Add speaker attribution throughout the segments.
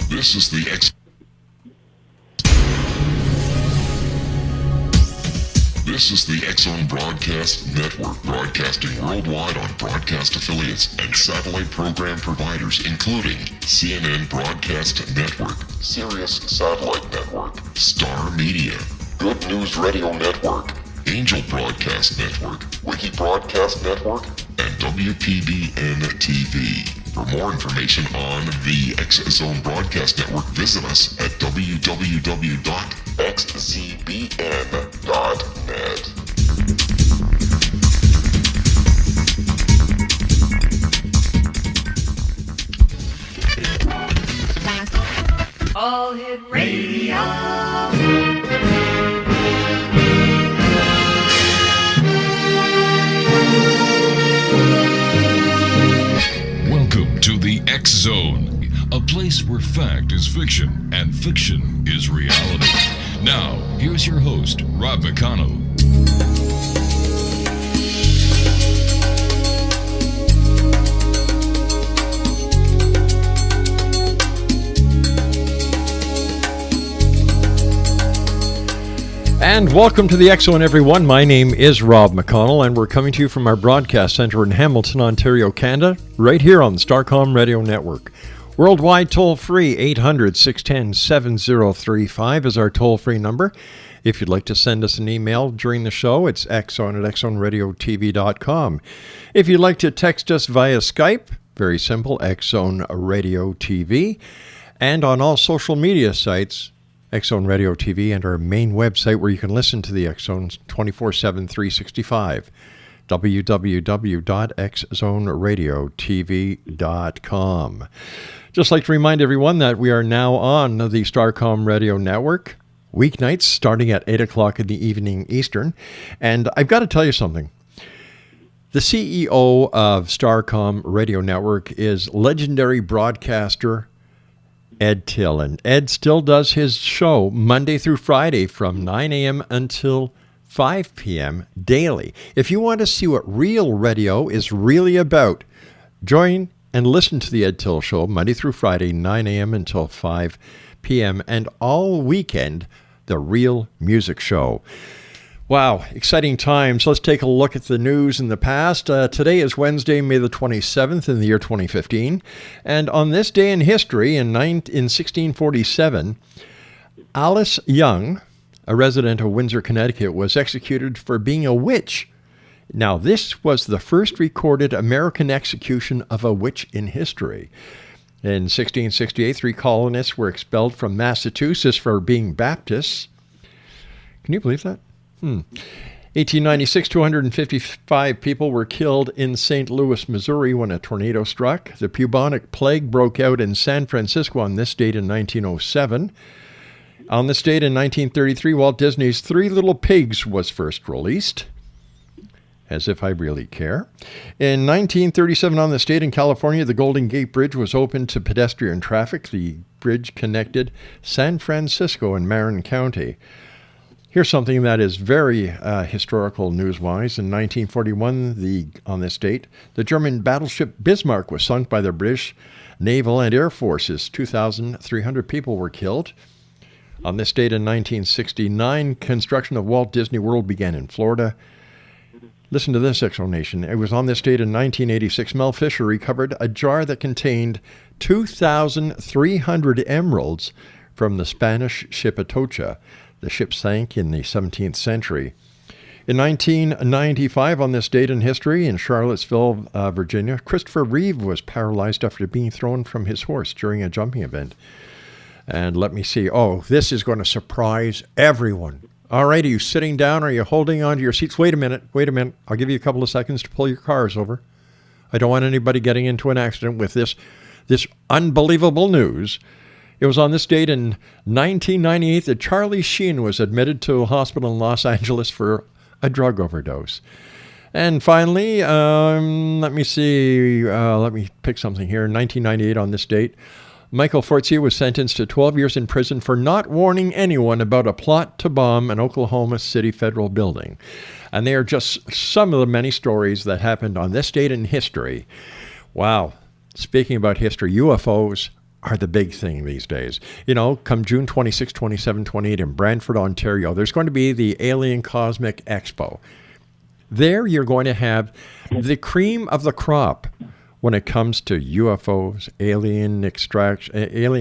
Speaker 1: This is the This is the X-Zone Broadcast Network, broadcasting worldwide on broadcast affiliates and satellite program providers, including CNN Broadcast Network, Sirius Satellite Network, Star Media, Good News Radio Network, Angel Broadcast Network, Wiki Broadcast Network, and WPBN TV. For more information on the X-Zone Broadcast Network, visit us at www.xzbn.net.
Speaker 2: All Hit Radio.
Speaker 3: Welcome to the X-Zone, a place where fact is fiction and fiction is reality. Now, here's your host, Rob McConnell.
Speaker 4: And welcome to the X-Zone, everyone. My name is Rob McConnell, and we're coming to you from our broadcast center in Hamilton, Ontario, Canada, right here on the Starcom Radio Network. Worldwide toll-free, 800-610-7035 is our toll-free number. If you'd like to send us an email during the show, it's xzone@xzoneradiotv.com. If you'd like to text us via Skype, very simple, X-Zone Radio TV. And on all social media sites, X-Zone Radio TV, and our main website where you can listen to the X-Zones 24/7, 365, www.xzoneradiotv.com. Just like to remind everyone that we are now on the Starcom Radio Network, weeknights starting at 8 o'clock in the evening Eastern. And I've got to tell you something. The CEO of Starcom Radio Network is legendary broadcaster Ed Till, and Ed still does his show Monday through Friday from 9 a.m. until 5 p.m. daily. If you want to see what real radio is really about, join and listen to the Ed Till Show Monday through Friday, 9 a.m. until 5 p.m. and all weekend, the Real Music Show. Wow, exciting times. Let's take a look at the news in the past. Today is Wednesday, May the 27th in the year 2015. And on this day in history, in 1647, Alice Young, a resident of Windsor, Connecticut, was executed for being a witch. Now, this was the first recorded American execution of a witch in history. In 1668, 3 colonists were expelled from Massachusetts for being Baptists. Can you believe that? 1896, 255 people were killed in St. Louis, Missouri when a tornado struck. The bubonic plague broke out in San Francisco on this date in 1907. On this date in 1933, Walt Disney's Three Little Pigs was first released. As if I really care. In 1937, on this date in California, the Golden Gate Bridge was opened to pedestrian traffic. The bridge connected San Francisco and Marin County. Here's something that is very historical news-wise. In 1941, on this date, the German battleship Bismarck was sunk by the British Naval and Air Forces. 2,300 people were killed. On this date in 1969, construction of Walt Disney World began in Florida. Listen to this explanation. It was on this date in 1986, Mel Fisher recovered a jar that contained 2,300 emeralds from the Spanish ship Atocha. The ship sank in the 17th century. In 1995, on this date in history, in Charlottesville, Virginia, Christopher Reeve was paralyzed after being thrown from his horse during a jumping event. And let me see. Oh, this is going to surprise everyone. All right, are you sitting down? Are you holding on to your seats? Wait a minute. I'll give you a couple of seconds to pull your cars over. I don't want anybody getting into an accident with this unbelievable news. It was on this date in 1998 that Charlie Sheen was admitted to a hospital in Los Angeles for a drug overdose. And finally, let me see. Let me pick something here. In 1998, on this date, Michael Fortier was sentenced to 12 years in prison for not warning anyone about a plot to bomb an Oklahoma City federal building. And they are just some of the many stories that happened on this date in history. Wow. speaking about history, UFOs are the big thing these days. Come June 26, 27, 28 in Brantford, Ontario, there's going to be the Alien Cosmic Expo. There you're going to have the cream of the crop when it comes to UFOs, alien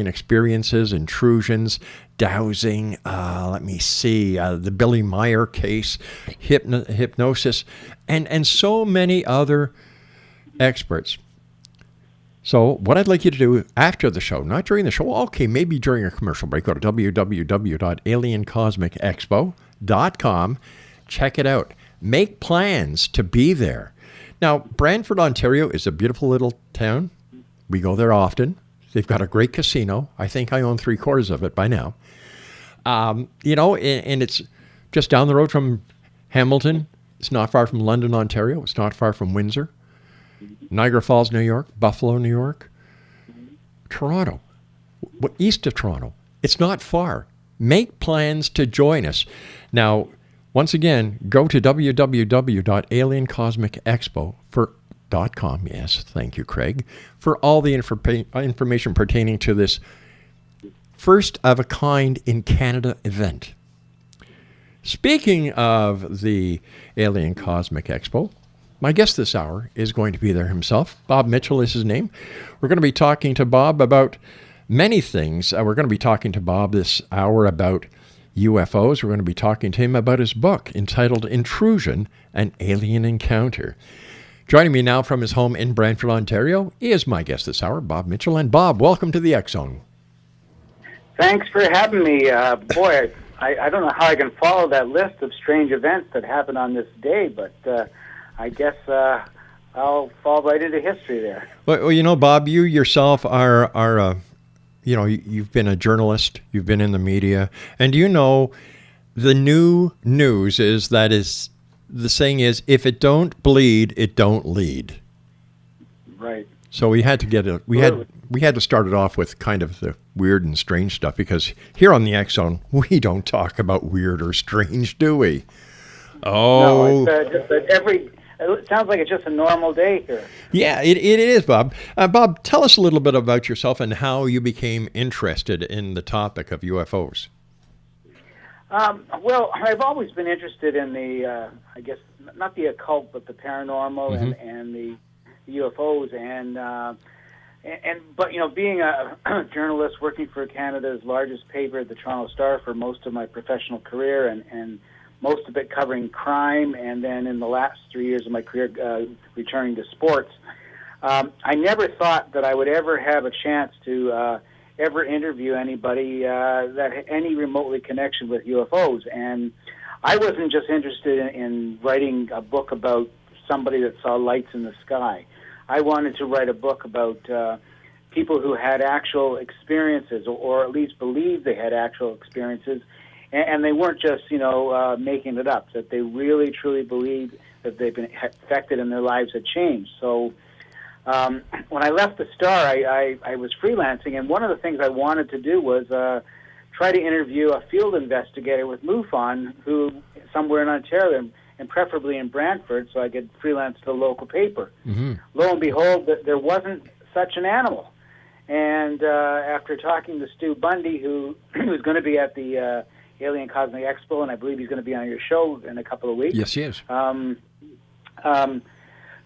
Speaker 4: experiences, intrusions, dowsing, the Billy Meyer case, hypnosis, and so many other experts. So what I'd like you to do after the show, not during the show, okay, maybe during a commercial break, go to www.aliencosmicexpo.com. Check it out. Make plans to be there. Now, Brantford, Ontario is a beautiful little town. We go there often. They've got a great casino. I think I own 3/4 of it by now. And it's just down the road from Hamilton. It's not far from London, Ontario. It's not far from Windsor. Niagara Falls, New York, Buffalo, New York, Toronto, east of Toronto. It's not far. Make plans to join us. Now, once again, go to www.aliencosmicexpo.com. Yes, thank you, Craig, for all the information pertaining to this first of a kind in Canada event. Speaking of the Alien Cosmic Expo, my guest this hour is going to be there himself. Bob Mitchell is his name. We're going to be talking to Bob about many things. We're going to be talking to Bob this hour about UFOs. We're going to be talking to him about his book entitled Intrusion, an Alien Encounter. Joining me now from his home in Brantford, Ontario, is my guest this hour, Bob Mitchell. And Bob, welcome to the X Zone.
Speaker 5: Thanks for having me. Boy, I don't know how I can follow that list of strange events that happened on this day, but I guess I'll fall right into history there.
Speaker 4: Well, Bob, you yourself are you've been a journalist, you've been in the media, and the new news is the saying is, if it don't bleed, it don't lead.
Speaker 5: Right.
Speaker 4: So we had to we had to start it off with kind of the weird and strange stuff, because here on the X Zone, we don't talk about weird or strange, do we? Oh.
Speaker 5: No, it sounds like it's just a normal day here.
Speaker 4: Yeah, it is, Bob. Bob, tell us a little bit about yourself and how you became interested in the topic of UFOs.
Speaker 5: Well, I've always been interested in the, I guess, not the occult, but the paranormal and the UFOs. But being a journalist working for Canada's largest paper, the Toronto Star, for most of my professional career, and most of it covering crime, and then in the last 3 years of my career returning to sports. I never thought that I would ever have a chance to ever interview anybody that had any remotely connection with UFOs. And I wasn't just interested in writing a book about somebody that saw lights in the sky. I wanted to write a book about people who had actual experiences, or at least believed they had actual experiences, and they weren't just, making it up, that they really, truly believed that they've been affected and their lives had changed. So when I left the Star, I was freelancing, and one of the things I wanted to do was try to interview a field investigator with MUFON, who somewhere in Ontario, and preferably in Brantford, so I could freelance to the local paper. Mm-hmm. Lo and behold, there wasn't such an animal. And after talking to Stu Bundy, who's going to be at the Alien Cosmic Expo, and I believe he's going to be on your show in a couple of weeks.
Speaker 4: Yes, he is.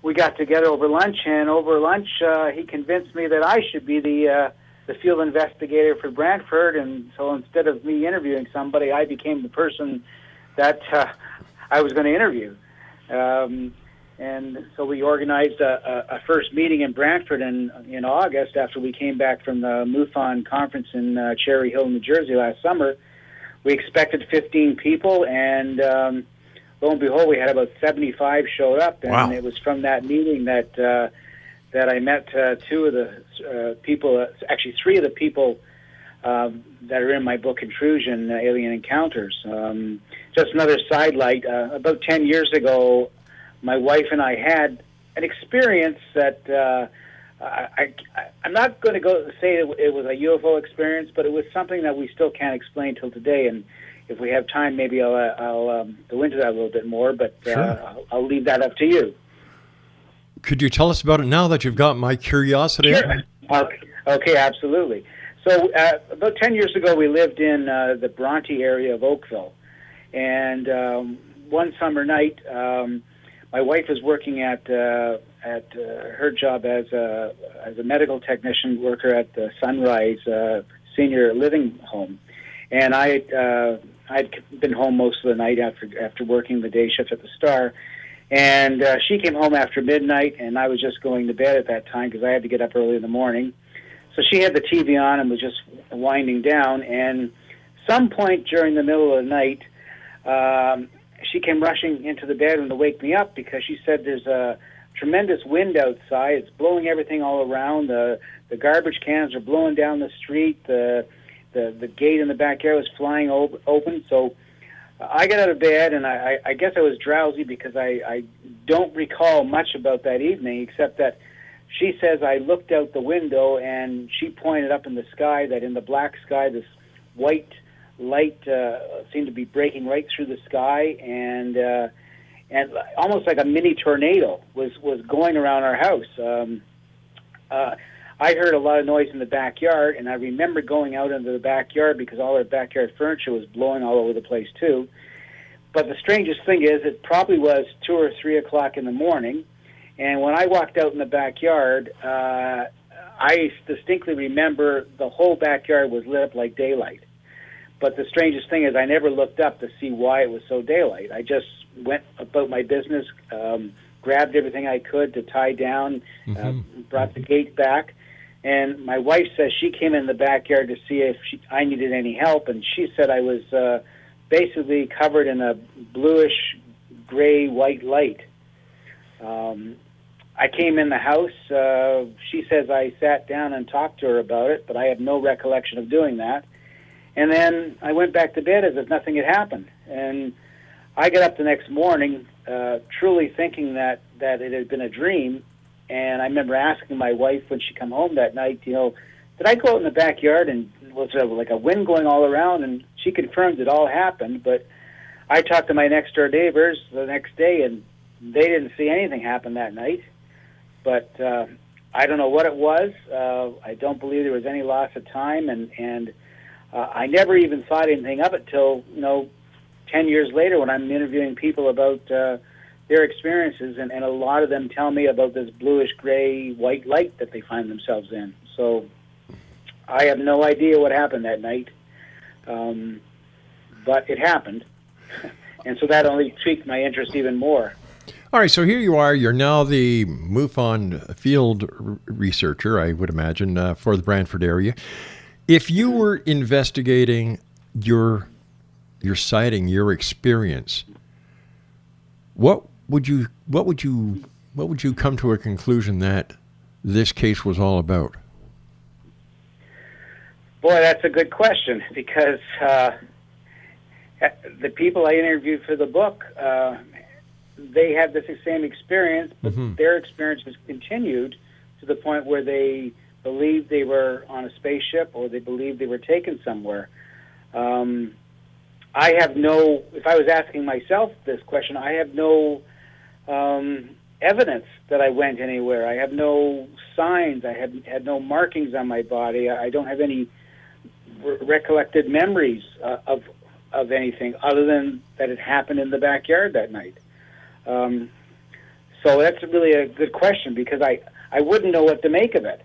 Speaker 5: We got together over lunch, and over lunch he convinced me that I should be the field investigator for Brantford, and so instead of me interviewing somebody, I became the person that I was going to interview. And so we organized a first meeting in Brantford in August after we came back from the MUFON conference in Cherry Hill, New Jersey last summer. We expected 15 people, and lo and behold, we had about 75 showed up. And
Speaker 4: wow.
Speaker 5: It was from that meeting that I met two of the people, actually three of the people that are in my book, Intrusion, Alien Encounters. Just another sidelight, about 10 years ago, my wife and I had an experience that I'm not going to go say it was a UFO experience, but it was something that we still can't explain till today. And if we have time, maybe I'll go into that a little bit more, but
Speaker 4: sure.
Speaker 5: I'll leave that up to you.
Speaker 4: Could you tell us about it now that you've got my curiosity?
Speaker 5: Sure. Okay, absolutely. So about 10 years ago, we lived in the Bronte area of Oakville. And one summer night, my wife was working at her job as a medical technician worker at the Sunrise Senior Living Home. And I'd been home most of the night after working the day shift at the Star. And she came home after midnight, and I was just going to bed at that time because I had to get up early in the morning. So she had the TV on and was just winding down. And some point during the middle of the night, she came rushing into the bedroom to wake me up because she said there's a tremendous wind outside. It's blowing everything all around. The garbage cans are blowing down the street. The gate in the backyard was flying open. So I got out of bed, and I guess I was drowsy because I don't recall much about that evening, except that she says I looked out the window, and she pointed up in the sky that in the black sky this white light seemed to be breaking right through the sky, and almost like a mini tornado was going around our house. I heard a lot of noise in the backyard, and I remember going out into the backyard because all our backyard furniture was blowing all over the place too. But the strangest thing is it probably was 2 or 3 o'clock in the morning, and when I walked out in the backyard, I distinctly remember the whole backyard was lit up like daylight. But the strangest thing is I never looked up to see why it was so daylight. I just went about my business, grabbed everything I could to tie down, brought the gate back. And my wife says she came in the backyard to see if I needed any help, and she said I was basically covered in a bluish, gray, white light. I came in the house. She says I sat down and talked to her about it, but I have no recollection of doing that. And then I went back to bed as if nothing had happened. And I got up the next morning truly thinking that it had been a dream. And I remember asking my wife when she come home that night, did I go out in the backyard and was there like a wind going all around? And she confirmed it all happened. But I talked to my next door neighbors the next day, and they didn't see anything happen that night. But I don't know what it was. I don't believe there was any loss of time, and I never even thought anything of it till 10 years later when I'm interviewing people about their experiences, and a lot of them tell me about this bluish gray white light that they find themselves in. So I have no idea what happened that night, but it happened, and so that only piqued my interest even more.
Speaker 4: All right, so here you are. You're now the MUFON field researcher, I would imagine, for the Brantford area. If you were investigating your sighting, your experience, what would you come to a conclusion that this case was all about?
Speaker 5: Boy, that's a good question, because the people I interviewed for the book, they had the same experience, but their experience has continued to the point where they believed they were on a spaceship or they believed they were taken somewhere. I have no, if I was asking myself this question, I have no evidence that I went anywhere. I have no signs. I had no markings on my body. I don't have any recollected memories of anything other than that it happened in the backyard that night. So that's really a good question, because I wouldn't know what to make of it.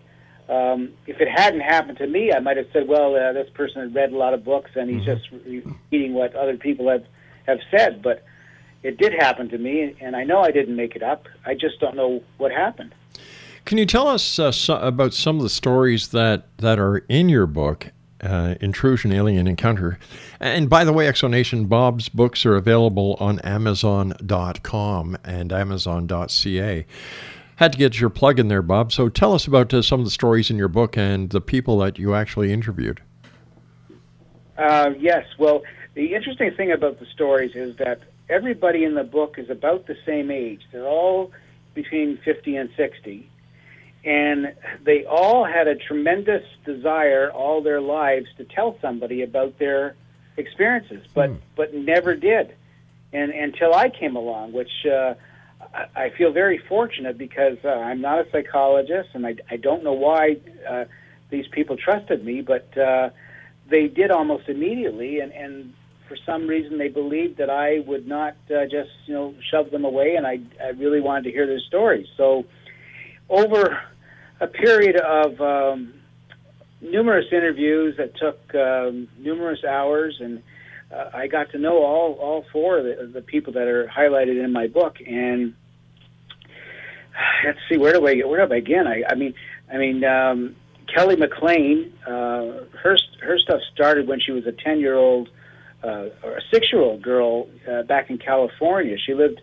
Speaker 5: If it hadn't happened to me, I might have said, well, this person had read a lot of books and he's just repeating what other people have said. But it did happen to me, and I know I didn't make it up. I just don't know what happened.
Speaker 4: Can you tell us about some of the stories that are in your book, Intrusion, Alien Encounter? And by the way, Exonation, Bob's books are available on Amazon.com and Amazon.ca. Had to get your plug in there, Bob. So tell us about some of the stories in your book and the people that you actually interviewed.
Speaker 5: Yes. Well, the interesting thing about the stories is that everybody in the book is about the same age. They're all between 50 and 60. And they all had a tremendous desire all their lives to tell somebody about their experiences, but never did. And until I came along, which I feel very fortunate because I'm not a psychologist, and I don't know why these people trusted me, but they did almost immediately, and for some reason they believed that I would not just shove them away, and I really wanted to hear their stories. So over a period of numerous interviews that took numerous hours, and I got to know all four of the people that are highlighted in my book. And let's see, where do I begin? I mean, Kelly McLean, her stuff started when she was a 10-year-old or a 6-year-old girl back in California. She lived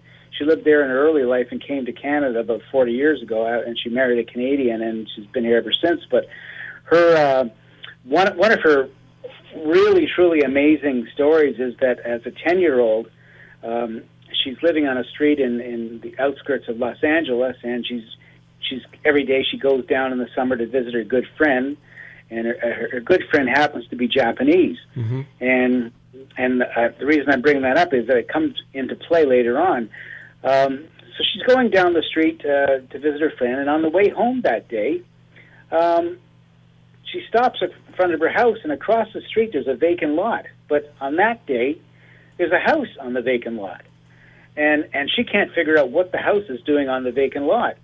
Speaker 5: there in her early life and came to Canada about 40 years ago, and she married a Canadian, and she's been here ever since. But her one of her really truly amazing stories is that as a 10-year-old, she's living on a street in the outskirts of Los Angeles, and she's every day she goes down in the summer to visit her good friend, and her good friend happens to be Japanese. Mm-hmm. And the reason I'm bringing that up is that it comes into play later on. So she's going down the street to visit her friend, and on the way home that day, she stops in front of her house, and across the street there's a vacant lot. But on that day, there's a house on the vacant lot. And she can't figure out what the house is doing on the vacant lot.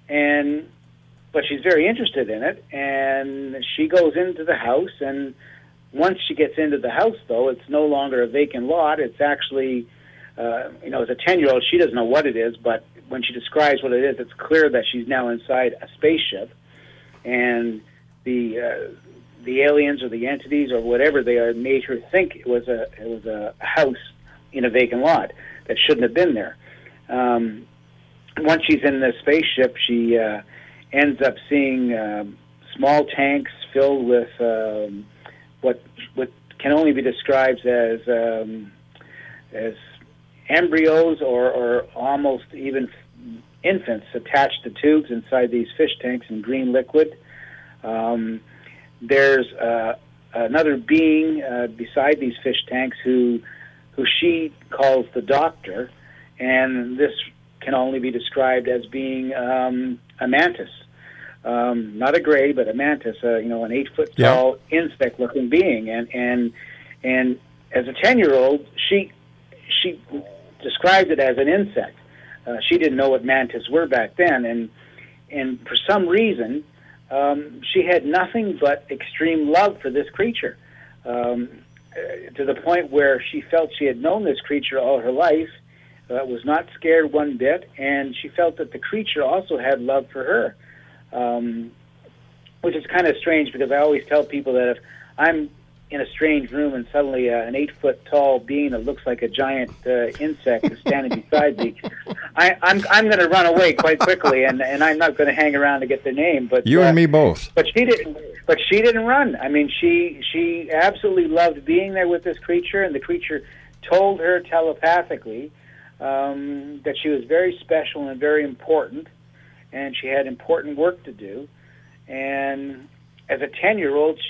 Speaker 5: But she's very interested in it, and she goes into the house, and once she gets into the house, though, it's no longer a vacant lot. It's actually, as a 10-year-old, she doesn't know what it is, but when she describes what it is, it's clear that she's now inside a spaceship, and the aliens or the entities or whatever they are made her think it was a house in a vacant lot that shouldn't have been there. Once she's in the spaceship, she ends up seeing small tanks filled with what can only be described as embryos or almost even infants attached to tubes inside these fish tanks in green liquid. There's another being beside these fish tanks who she calls the doctor, and this can only be described as being a mantis. Not a gray, but a mantis, an 8-foot tall insect-looking being. And as a 10-year-old, she described it as an insect. She didn't know what mantis were back then, and for some reason, she had nothing but extreme love for this creature, to the point where she felt she had known this creature all her life, was not scared one bit, and she felt that the creature also had love for her. Which is kind of strange, because I always tell people that if I'm in a strange room and suddenly an 8-foot tall being that looks like a giant insect is standing beside me, I'm going to run away quite quickly, and I'm not going to hang around to get their name. But
Speaker 4: you and me both.
Speaker 5: But she didn't. But she didn't run. I mean, she absolutely loved being there with this creature, and the creature told her telepathically that she was very special and very important, and she had important work to do. And as a 10-year-old,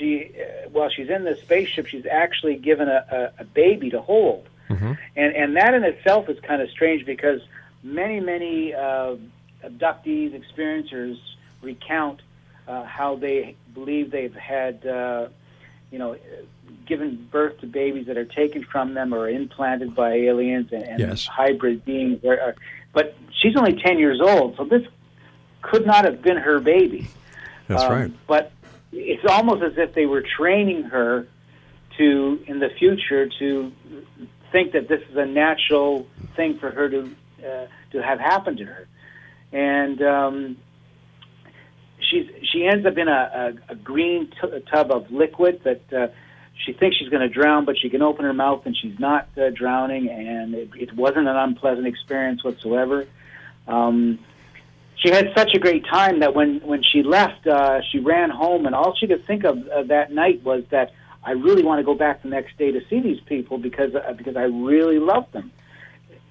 Speaker 5: while she's in this spaceship, she's actually given a baby to hold. Mm-hmm. And that in itself is kind of strange, because many abductees, experiencers recount how they believe they've had, given birth to babies that are taken from them or implanted by aliens and
Speaker 4: yes.
Speaker 5: hybrid beings. But she's only 10 years old, so this could not have been her baby.
Speaker 4: That's right.
Speaker 5: But it's almost as if they were training her to, in the future, to think that this is a natural thing for her to have happened to her. And she ends up in a green tub of liquid that she thinks she's going to drown, but she can open her mouth and she's not drowning, and it wasn't an unpleasant experience whatsoever. She had such a great time that when she left, she ran home, and all she could think of that night was that I really want to go back the next day to see these people because I really love them.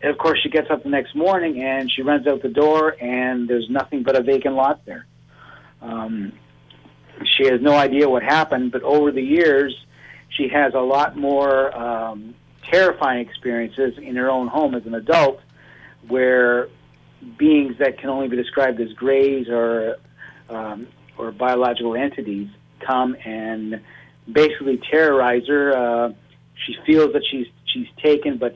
Speaker 5: And of course, she gets up the next morning and she runs out the door, and there's nothing but a vacant lot there. She has no idea what happened, but over the years, she has a lot more terrifying experiences in her own home as an adult, where beings that can only be described as greys or biological entities come and basically terrorize her. She feels that she's taken, but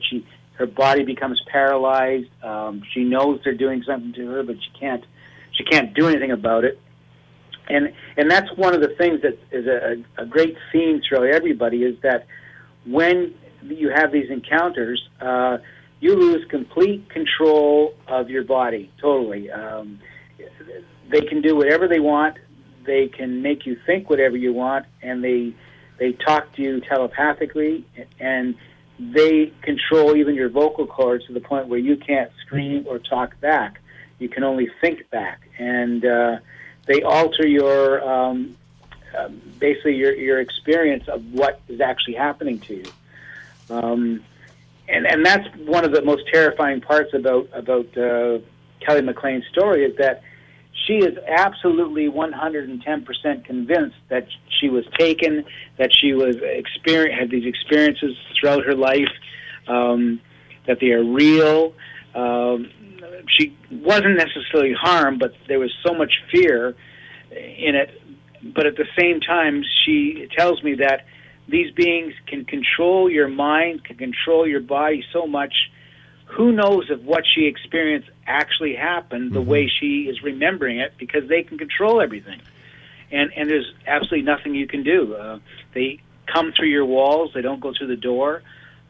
Speaker 5: her body becomes paralyzed. She knows they're doing something to her, but she can't do anything about it. And that's one of the things that is a great theme throughout everybody, is that when you have these encounters, you lose complete control of your body, totally. They can do whatever they want. They can make you think whatever you want, and they talk to you telepathically, and they control even your vocal cords to the point where you can't scream or talk back. You can only think back, and they alter your basically your experience of what is actually happening to you. And that's one of the most terrifying parts about Kelly McLean's story, is that she is absolutely 110% convinced that she was taken, that she was had these experiences throughout her life, that they are real. She wasn't necessarily harmed, but there was so much fear in it. But at the same time, she tells me that these beings can control your mind, can control your body so much. Who knows if what she experienced actually happened the way she is remembering it, because they can control everything. And there's absolutely nothing you can do. They come through your walls. They don't go through the door.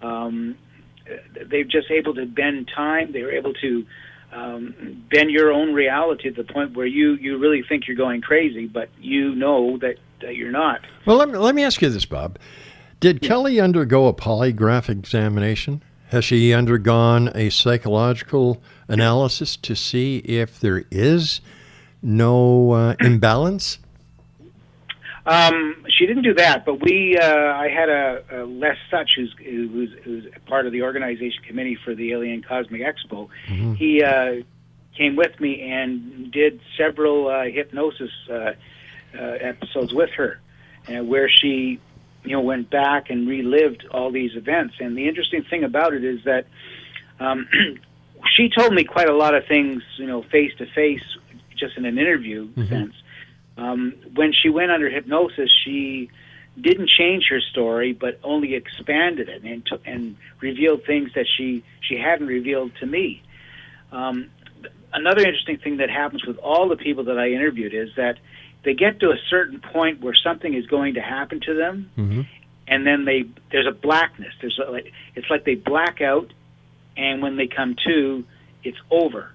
Speaker 5: They're just able to bend time. They're able to bend your own reality to the point where you really think you're going crazy, but you know that you're not.
Speaker 4: Well, let me ask you this, Bob. Did Kelly undergo a polygraph examination? Has she undergone a psychological analysis to see if there is no imbalance?
Speaker 5: She didn't do that, but I had a Les Such, who's part of the organization committee for the Alien Cosmic Expo. Mm-hmm. He came with me and did several hypnosis episodes with her, where she went back and relived all these events. And the interesting thing about it is that she told me quite a lot of things, face to face, just in an interview sense. When she went under hypnosis, she didn't change her story, but only expanded it and revealed things that she hadn't revealed to me. Another interesting thing that happens with all the people that I interviewed is that they get to a certain point where something is going to happen to them, and then there's a blackness. It's like they black out, and when they come to, it's over.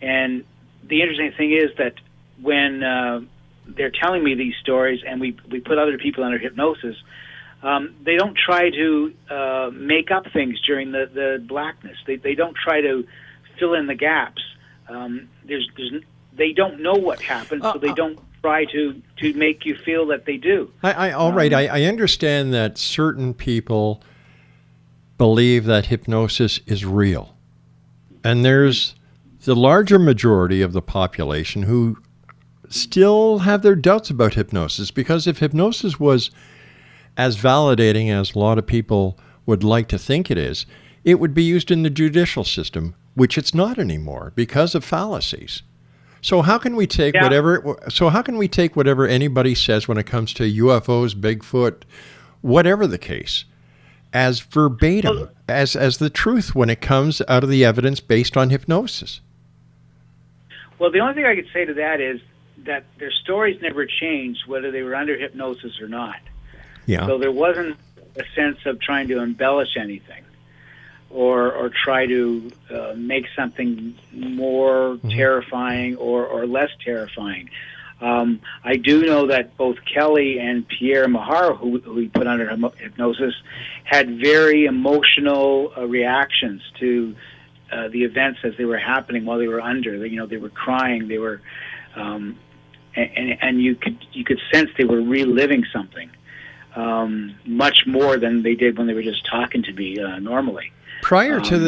Speaker 5: And the interesting thing is that when they're telling me these stories, and we put other people under hypnosis, they don't try to make up things during the blackness. They don't try to fill in the gaps. They don't know what happened, so they don't try to make you feel that they do.
Speaker 4: All right. I understand that certain people believe that hypnosis is real. And there's the larger majority of the population who still have their doubts about hypnosis, because if hypnosis was as validating as a lot of people would like to think it is, it would be used in the judicial system, which it's not anymore because of fallacies. So how can we take whatever anybody says when it comes to UFOs, Bigfoot, whatever the case, as verbatim, as the truth when it comes out of the evidence based on hypnosis?
Speaker 5: Well, the only thing I could say to that is that their stories never changed whether they were under hypnosis or not.
Speaker 4: Yeah.
Speaker 5: So there wasn't a sense of trying to embellish anything or try to make something more terrifying or less terrifying. I do know that both Kelly and Pierre Mahar, who we put under hypnosis, had very emotional reactions to the events as they were happening while they were under. They were crying. They were, and you could sense they were reliving something much more than they did when they were just talking to me normally.
Speaker 4: Prior to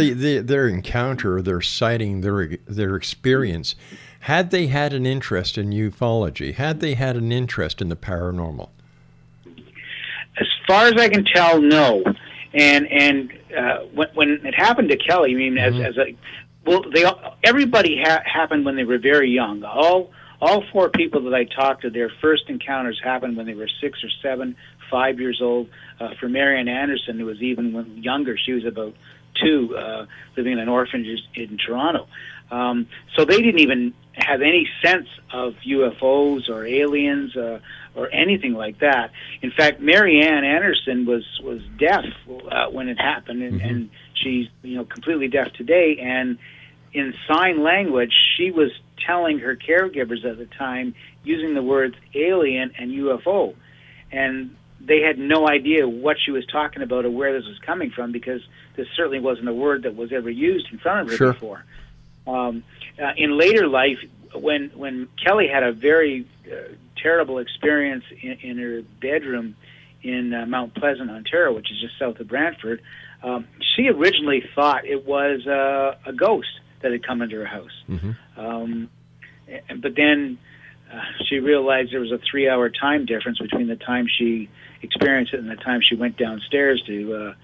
Speaker 4: their encounter, their sighting, their experience, had they had an interest in ufology? Had they had an interest in the paranormal?
Speaker 5: As far as I can tell, no. And when it happened to Kelly, I mean, as Well, everybody happened when they were very young. All four people that I talked to, their first encounters happened when they were 6 or 7, 5 years old. For Marianne Anderson, who was even younger, she was about 2, living in an orphanage in Toronto. So they didn't even have any sense of UFOs or aliens or anything like that. In fact, Marianne Anderson was deaf when it happened, and she's completely deaf today. And in sign language, she was telling her caregivers at the time using the words alien and UFO, and they had no idea what she was talking about or where this was coming from, because this certainly wasn't a word that was ever used in front of her before. In later life, when Kelly had a very terrible experience in her bedroom in Mount Pleasant, Ontario, which is just south of Brantford, she originally thought it was a ghost that had come into her house. But then she realized there was a 3-hour time difference between the time she experienced it and the time she went downstairs to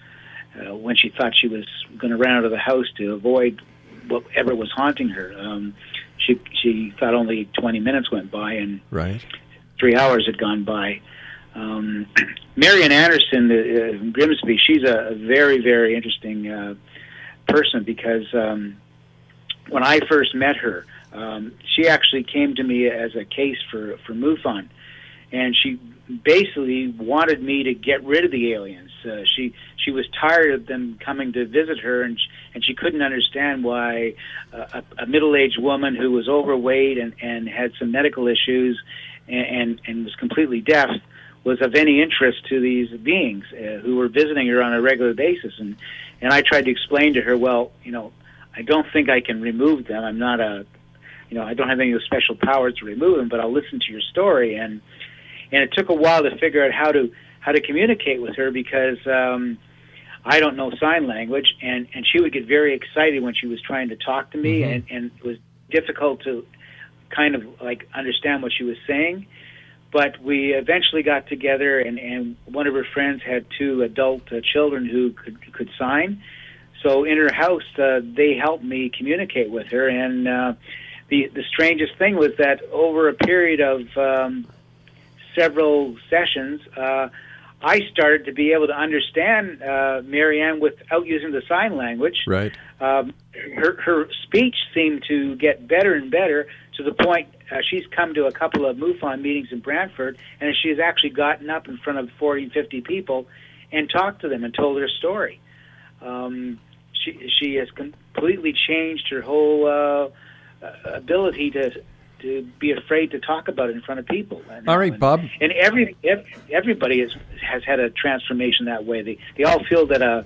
Speaker 5: when she thought she was going to run out of the house to avoid whatever was haunting her. She thought only 20 minutes went by, and 3 hours had gone by. Marian Anderson in Grimsby, she's a very, very interesting person, because when I first met her, she actually came to me as a case for MUFON, and she basically wanted me to get rid of the aliens. She was tired of them coming to visit her, and she couldn't understand why a middle-aged woman who was overweight and had some medical issues and was completely deaf was of any interest to these beings who were visiting her on a regular basis. And I tried to explain to her, well, I don't think I can remove them. I'm not I don't have any special powers to remove them, but I'll listen to your story. And it took a while to figure out how to communicate with her, because I don't know sign language, and she would get very excited when she was trying to talk to me, and it was difficult to kind of like understand what she was saying. But we eventually got together, and one of her friends had 2 adult children who could sign. So in her house, they helped me communicate with her. And the strangest thing was that over a period of several sessions, I started to be able to understand Marianne without using the sign language.
Speaker 4: Right.
Speaker 5: Her speech seemed to get better and better, to the point she's come to a couple of MUFON meetings in Brantford, and she has actually gotten up in front of 40, 50 people and talked to them and told her story. She has completely changed her whole ability to be afraid to talk about it in front of people.
Speaker 4: All right, Bob.
Speaker 5: And everybody has had a transformation that way. They all feel that a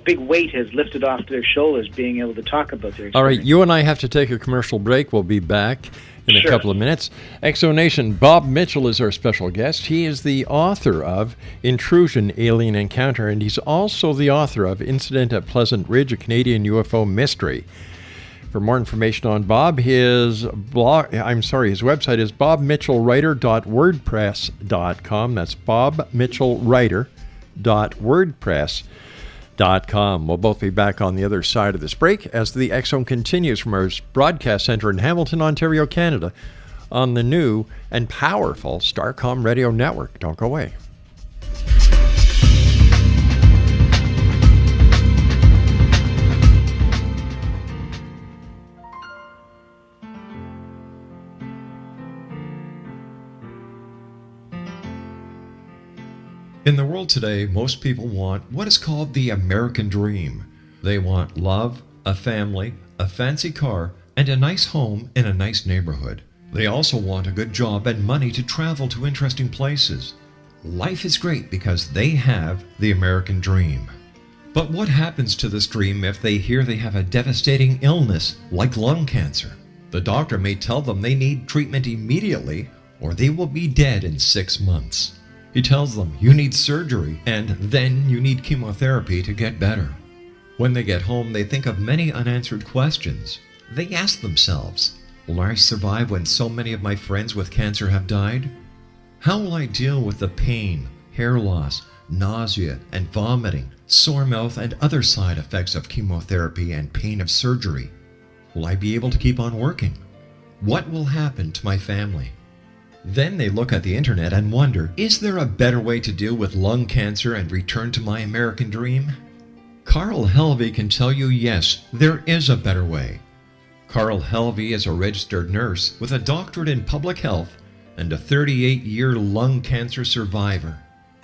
Speaker 5: big weight has lifted off their shoulders, being able to talk about their experience.
Speaker 4: All right, you and I have to take a commercial break. We'll be back in a couple of minutes. Exonation, Bob Mitchell is our special guest. He is the author of Intrusion, Alien Encounter, and he's also the author of Incident at Pleasant Ridge, a Canadian UFO Mystery. For more information on Bob, his website is bobmitchellwriter.wordpress.com. That's bobmitchellwriter.wordpress.com. We'll both be back on the other side of this break as the X Zone continues from our broadcast center in Hamilton, Ontario, Canada, on the new and powerful Starcom Radio Network. Don't go away. In the world today, most people want what is called the American dream. They want love, a family, a fancy car, and a nice home in a nice neighborhood. They also want a good job and money to travel to interesting places. Life is great because they have the American dream. But what happens to this dream if they hear they have a devastating illness like lung cancer? The doctor may tell them they need treatment immediately or they will be dead in 6 months. He tells them you need surgery and then you need chemotherapy to get better. When they get home, they think of many unanswered questions. They ask themselves, will I survive when so many of my friends with cancer have died? How will I deal with the pain, hair loss, nausea and vomiting, sore mouth and other side effects of chemotherapy and pain of surgery? Will I be able to keep on working? What will happen to my family? Then they look at the internet and wonder, is there a better way to deal with lung cancer and return to my American dream? Carl Helvey can tell you yes, there is a better way. Carl Helvey is a registered nurse with a doctorate in public health and a 38-year lung cancer survivor.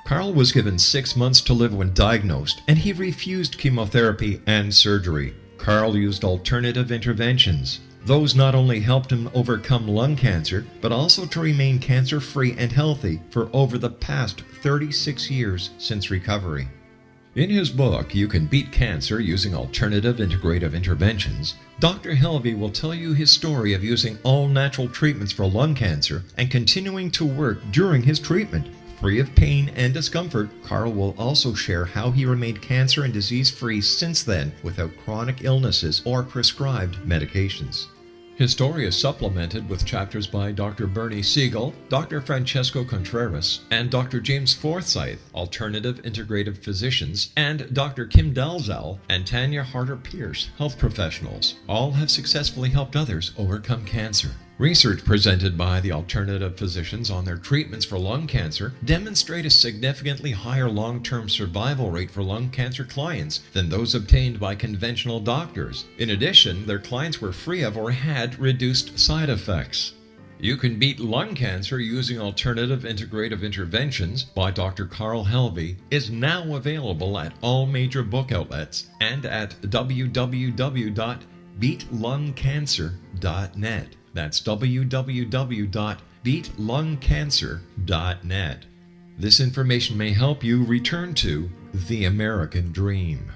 Speaker 4: Carl was given 6 months to live when diagnosed, and he refused chemotherapy and surgery. Carl used alternative interventions. Those not only helped him overcome lung cancer, but also to remain cancer-free and healthy for over the past 36 years since recovery. In his book, You Can Beat Cancer Using Alternative Integrative Interventions, Dr. Helvey will tell you his story of using all-natural treatments for lung cancer and continuing to work during his treatment. Free of pain and discomfort, Carl will also share how he remained cancer and disease-free since then without chronic illnesses or prescribed medications. His story is supplemented with chapters by Dr. Bernie Siegel, Dr. Francesco Contreras, and Dr. James Forsyth, alternative integrative physicians, and Dr. Kim Dalzell and Tanya Harder-Pierce, health professionals. All have successfully helped others overcome cancer. Research presented by the alternative physicians on their treatments for lung cancer demonstrate a significantly higher long-term survival rate for lung cancer clients than those obtained by conventional doctors. In addition, their clients were free of or had reduced side effects. You Can Beat Lung Cancer Using Alternative Integrative Interventions by Dr. Carl Helvey is now available at all major book outlets and at www.beatlungcancer.net. That's www.beatlungcancer.net. This information may help you return to the American dream.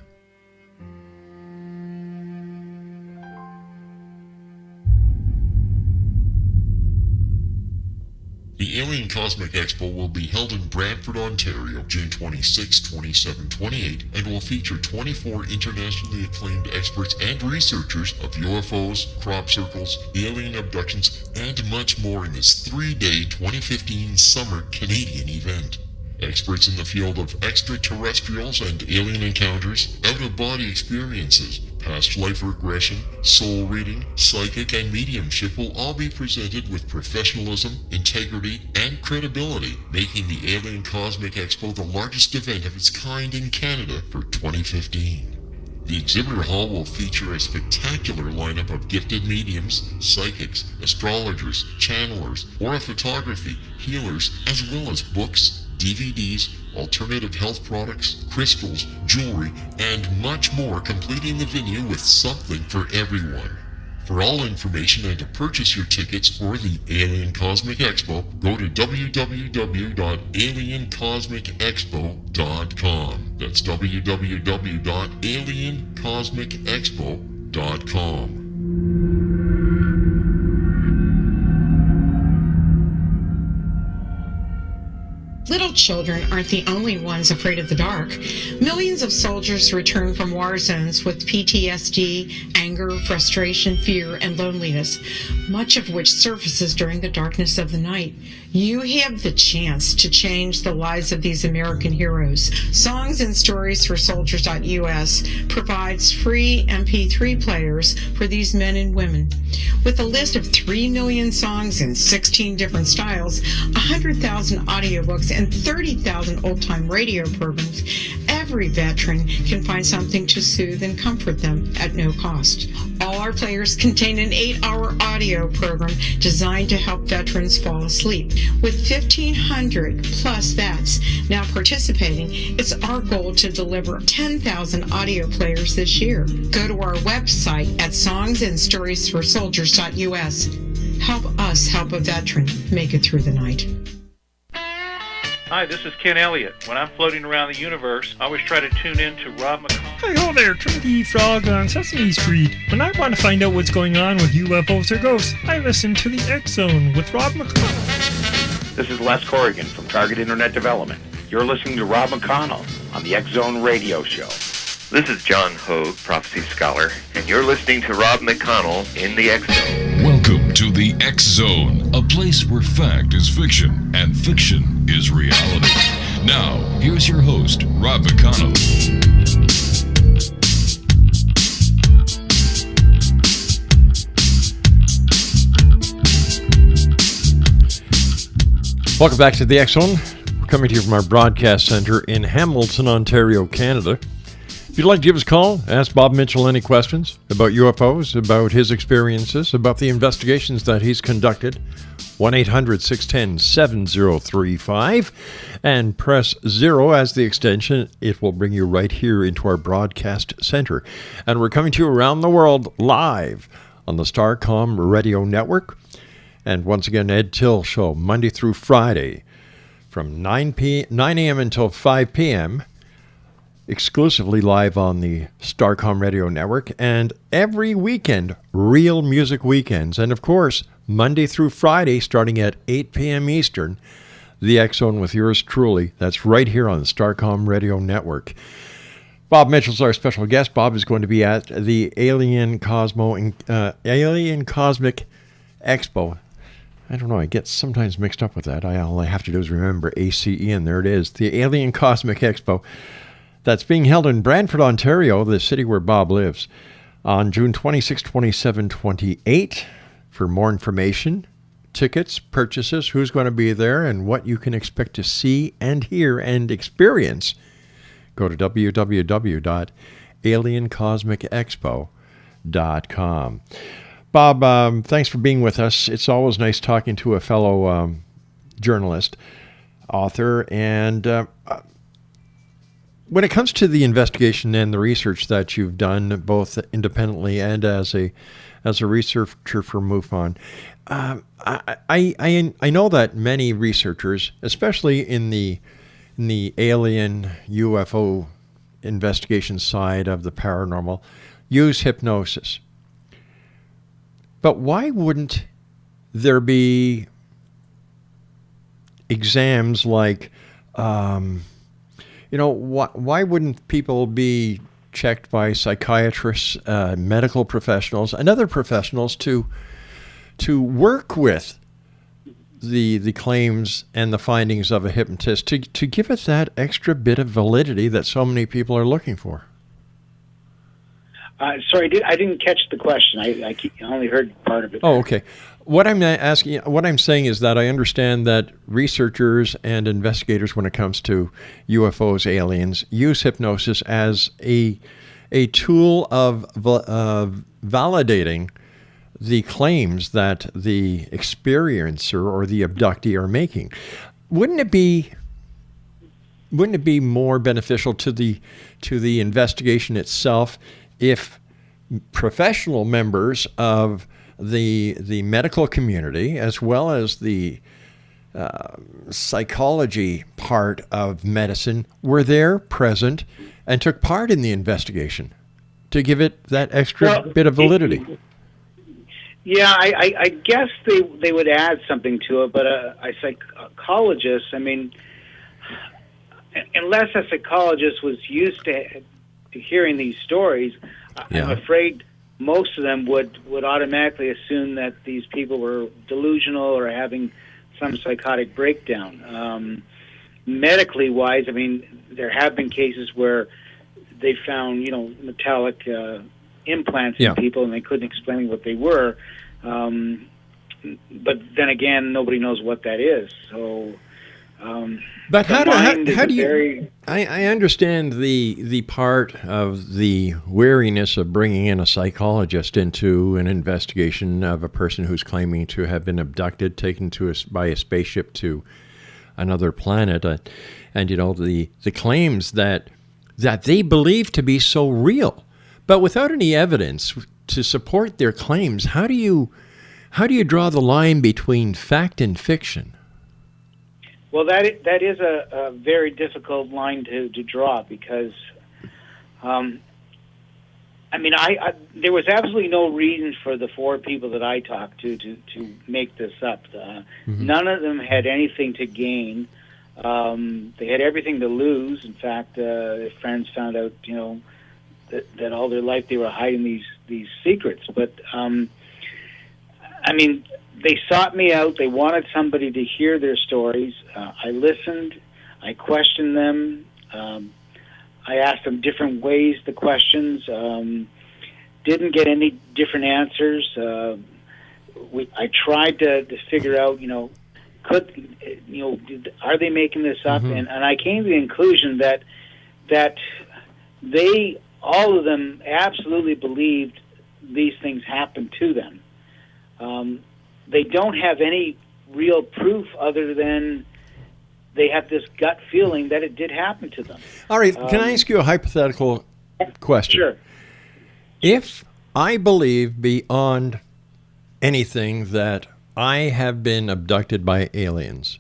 Speaker 1: The Alien Cosmic Expo will be held in Brantford, Ontario, June 26, 27, 28, and will feature 24 internationally acclaimed experts and researchers of UFOs, crop circles, alien abductions, and much more in this 3-day 2015 summer Canadian event. Experts in the field of extraterrestrials and alien encounters, out-of-body experiences, past life regression, soul reading, psychic, and mediumship will all be presented with professionalism, integrity, and credibility, making the Alien Cosmic Expo the largest event of its kind in Canada for 2015. The exhibitor hall will feature a spectacular lineup of gifted mediums, psychics, astrologers, channelers, aura photography, healers, as well as books, DVDs, alternative health products, crystals, jewelry, and much more, completing the venue with something for everyone. For all information and to purchase your tickets for the Alien Cosmic Expo, go to www.aliencosmicexpo.com. That's www.aliencosmicexpo.com.
Speaker 6: Little children aren't the only ones afraid of the dark. Millions of soldiers return from war zones with PTSD, anger, frustration, fear, and loneliness, much of which surfaces during the darkness of the night. You have the chance to change the lives of these American heroes. Songs and Stories for Soldiers.us provides free MP3 players for these men and women. With a list of 3 million songs in 16 different styles, 100,000 audiobooks, and 30,000 old-time radio programs, every veteran can find something to soothe and comfort them at no cost. All our players contain an 8-hour audio program designed to help veterans fall asleep. With 1,500 plus vets now participating, it's our goal to deliver 10,000 audio players this year. Go to our website at songsandstoriesforsoldiers.us. Help us help a veteran make it through the night.
Speaker 7: Hi, this is Ken Elliott. When I'm floating around the universe, I always try to tune in to Rob McConnell.
Speaker 8: Hey, ho there, Twinkie Frog on Sesame Street. When I want to find out what's going on with UFOs or ghosts, I listen to the X Zone with Rob McConnell.
Speaker 9: This is Les Corrigan from Target Internet Development. You're listening to Rob McConnell on the X Zone Radio Show.
Speaker 10: This is John Hogue, Prophecy Scholar, and you're listening to Rob McConnell in the X Zone.
Speaker 3: Welcome to the X Zone, a place where fact is fiction and fiction is reality. Now, here's your host, Rob McConnell.
Speaker 4: Welcome back to the X-Zone. We're coming to you from our broadcast center in Hamilton, Ontario, Canada. If you'd like to give us a call, ask Bob Mitchell any questions about UFOs, about his experiences, about the investigations that he's conducted, 1-800-610-7035, and press 0 as the extension. It will bring you right here into our broadcast center. And we're coming to you around the world live on the Starcom Radio Network. And once again, Ed Till Show, Monday through Friday from 9 a.m. until 5 p.m., exclusively live on the Starcom Radio Network. And every weekend, Real Music Weekends. And of course, Monday through Friday, starting at 8 p.m. Eastern, the X-Zone with yours truly. That's right here on the Starcom Radio Network. Bob Mitchell's our special guest. Bob is going to be at the Alien Cosmic Expo. I don't know, I get sometimes mixed up with that. All I have to do is remember ACE, and there it is, the Alien Cosmic Expo. That's being held in Brantford, Ontario, the city where Bob lives, on June 26, 27, 28. For more information, tickets, purchases, who's going to be there, and what you can expect to see and hear and experience, go to www.aliencosmicexpo.com. Bob, thanks for being with us. It's always nice talking to a fellow journalist, author, and when it comes to the investigation and the research that you've done, both independently and as a researcher for MUFON, I know that many researchers, especially in the alien UFO investigation side of the paranormal, use hypnosis. But why wouldn't there be exams like, why wouldn't people be checked by psychiatrists, medical professionals, and other professionals to work with the claims and the findings of a hypnotist to give it that extra bit of validity that so many people are looking for?
Speaker 5: Sorry, I didn't catch the question. I only heard part of it.
Speaker 4: Oh, okay. What I'm saying is that I understand that researchers and investigators, when it comes to UFOs, aliens, use hypnosis as a tool of validating the claims that the experiencer or the abductee are making. Wouldn't it be more beneficial to the investigation itself if professional members of the medical community, as well as the psychology part of medicine, were there, present, and took part in the investigation to give it that extra bit of validity?
Speaker 5: I guess they would add something to it, but a psychologist, unless a psychologist was used to hearing these stories, I'm afraid most of them would automatically assume that these people were delusional or having some psychotic breakdown. Medically wise, there have been cases where they found, metallic implants in people and they couldn't explain what they were. But then again, nobody knows what that is. So,
Speaker 4: but how do you? I understand the part of the wariness of bringing in a psychologist into an investigation of a person who's claiming to have been abducted, taken by a spaceship to another planet, and the claims that they believe to be so real, but without any evidence to support their claims. How do you draw the line between fact and fiction?
Speaker 5: Well, that is a very difficult line to draw because, there was absolutely no reason for the four people that I talked to make this up. None of them had anything to gain. They had everything to lose. In fact, their friends found out, that all their life they were hiding these secrets. But, they sought me out. They wanted somebody to hear their stories. I listened. I questioned them. I asked them different ways the questions. Didn't get any different answers. I tried to figure out, are they making this up? And I came to the conclusion that they, all of them, absolutely believed these things happened to them. They don't have any real proof other than they have this gut feeling that it did happen to them.
Speaker 4: All right, can I ask you a hypothetical question?
Speaker 5: Sure.
Speaker 4: If I believe beyond anything that I have been abducted by aliens,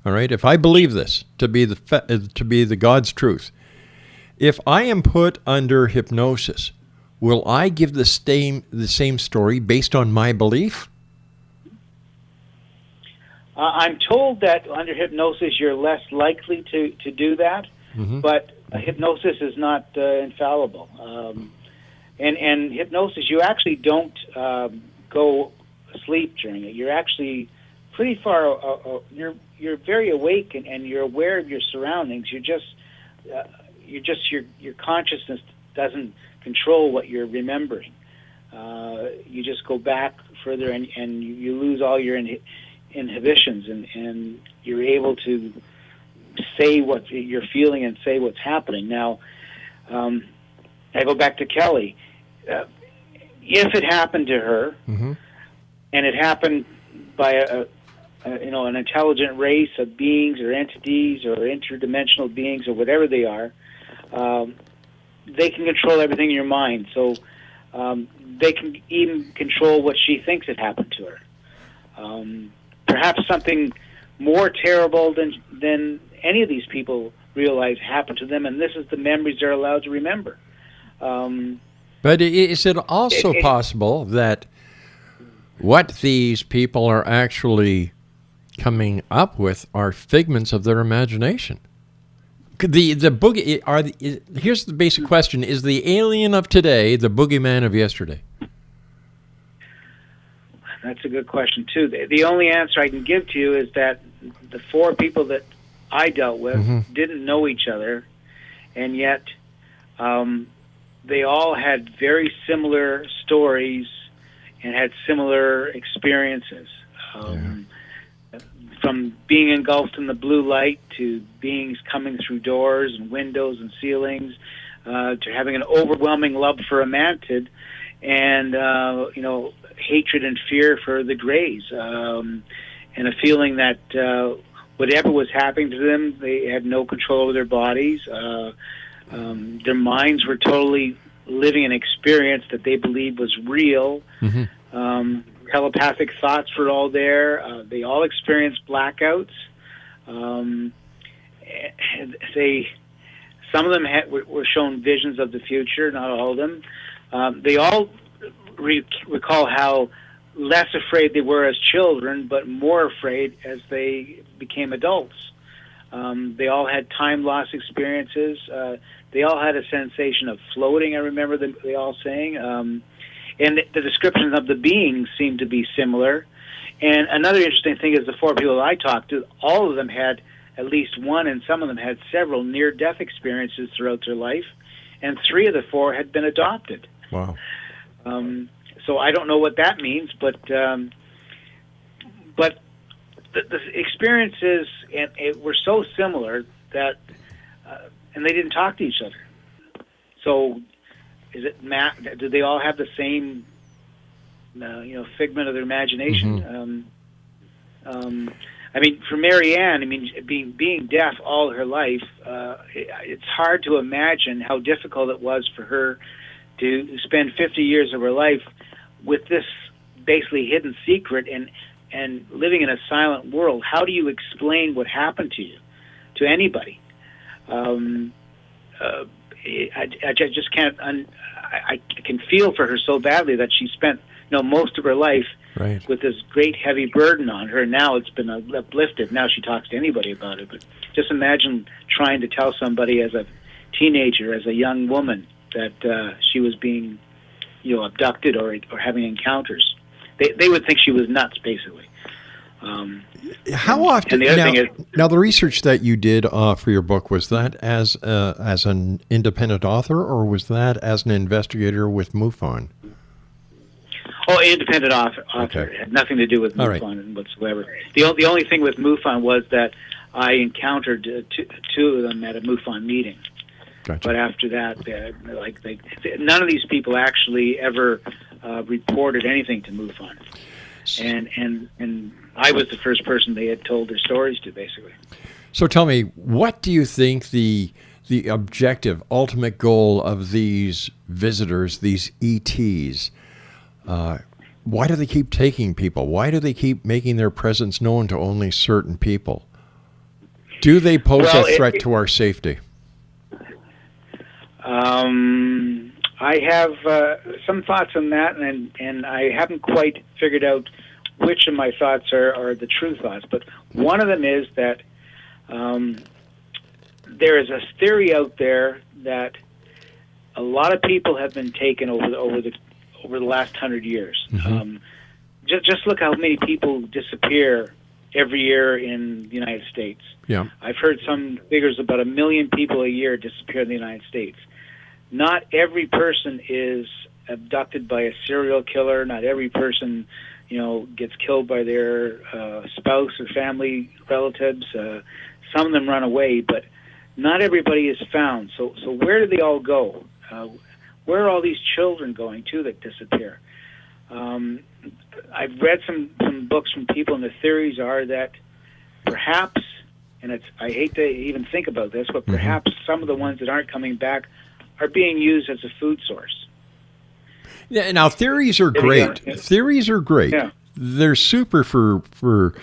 Speaker 4: all right, if I believe this to be the God's truth, if I am put under hypnosis, will I give the same story based on my belief?
Speaker 5: I'm told that under hypnosis you're less likely to do that, but hypnosis is not infallible. And hypnosis, you actually don't go asleep during it. You're actually pretty far. You're very awake and you're aware of your surroundings. Your consciousness doesn't control what you're remembering. You just go back further and you lose all your inhibitions and you're able to say what you're feeling and say what's happening. Now, I go back to Kelly. If it happened to her, and it happened by an intelligent race of beings or entities or interdimensional beings or whatever they are, they can control everything in your mind. So they can even control what she thinks had happened to her. Perhaps something more terrible than any of these people realize happened to them, and this is the memories they're allowed to remember.
Speaker 4: But is it also possible that what these people are actually coming up with are figments of their imagination? The boogie here's the basic question: is the alien of today the boogeyman of yesterday?
Speaker 5: That's a good question too. The only answer I can give to you is that the four people that I dealt with didn't know each other, and yet they all had very similar stories and had similar experiences. From being engulfed in the blue light to beings coming through doors and windows and ceilings, to having an overwhelming love for a mantid, and hatred and fear for the Greys, and a feeling that whatever was happening to them, they had no control over their bodies. Their minds were totally living an experience that they believed was real. Telepathic thoughts were all there. They all experienced blackouts. Some of them were shown visions of the future, not all of them. They all recall how less afraid they were as children, but more afraid as they became adults. They all had time loss experiences. They all had a sensation of floating, I remember they all saying. And the descriptions of the beings seemed to be similar. And another interesting thing is the four people I talked to, all of them had at least one, and some of them had several near-death experiences throughout their life, and 3 of the 4 had been adopted.
Speaker 4: Wow.
Speaker 5: So I don't know what that means, but the experiences were so similar that, and they didn't talk to each other. So, is it do they all have the same, figment of their imagination? I mean, for Marianne, being deaf all her life, it's hard to imagine how difficult it was for her to spend 50 years of her life with this basically hidden secret and living in a silent world. How do you explain what happened to you, to anybody? I just can't. I can feel for her so badly that she spent most of her life with this great heavy burden on her. Now it's been uplifted. Now she talks to anybody about it. But just imagine trying to tell somebody as a teenager, as a young woman, that she was being, abducted or having encounters. They would think she was nuts, basically.
Speaker 4: How often? And the other thing is, now, the research that you did for your book, was that as an independent author, or was that as an investigator with MUFON?
Speaker 5: Oh, independent author.
Speaker 4: Okay.
Speaker 5: It had nothing to do with
Speaker 4: All right.
Speaker 5: MUFON whatsoever. The only thing with MUFON was that I encountered two of them at a MUFON meeting.
Speaker 4: Gotcha.
Speaker 5: But after that, none of these people actually ever reported anything to MUFON. And I was the first person they had told their stories to, basically.
Speaker 4: So tell me, what do you think the objective, ultimate goal of these visitors, these ETs? Why do they keep taking people? Why do they keep making their presence known to only certain people? Do they pose a threat to our safety?
Speaker 5: I have some thoughts on that, and I haven't quite figured out which of my thoughts are the true thoughts. But one of them is that there is a theory out there that a lot of people have been taken over the last 100 years.
Speaker 4: Mm-hmm.
Speaker 5: Just look how many people disappear every year in the United States.
Speaker 4: Yeah.
Speaker 5: I've heard some figures about 1 million people a year disappear in the United States. Not every person is abducted by a serial killer. Not every person, gets killed by their spouse or family relatives. Some of them run away, but not everybody is found. So where do they all go? Where are all these children going to that disappear? I've read some books from people, and the theories are that perhaps, and I hate to even think about this, but perhaps some of the ones that aren't coming back are being used as a food source.
Speaker 4: Yeah. Now, theories are great. Theories are great.
Speaker 5: Yeah.
Speaker 4: They're super for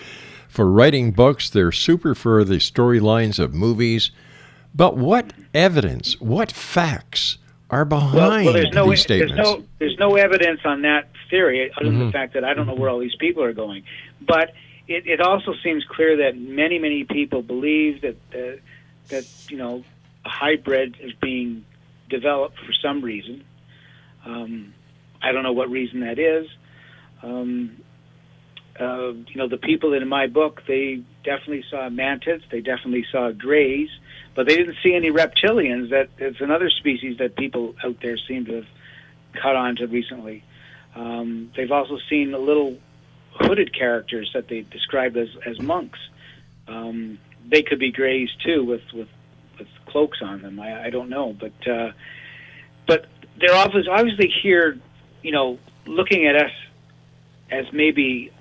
Speaker 4: writing books. They're super for the storylines of movies. But what evidence, what facts are behind these statements?
Speaker 5: There's no evidence on that theory, other than the fact that I don't know where all these people are going. But it also seems clear that many, many people believe that a hybrid is being developed for some reason. I don't know what reason that is. The people in my book, they definitely saw mantids, they definitely saw greys, but they didn't see any reptilians. It's another species that people out there seem to have caught on to recently. They've also seen little hooded characters that they described as monks. They could be greys too, with cloaks on them. I don't know, but they're obviously here, looking at us as maybe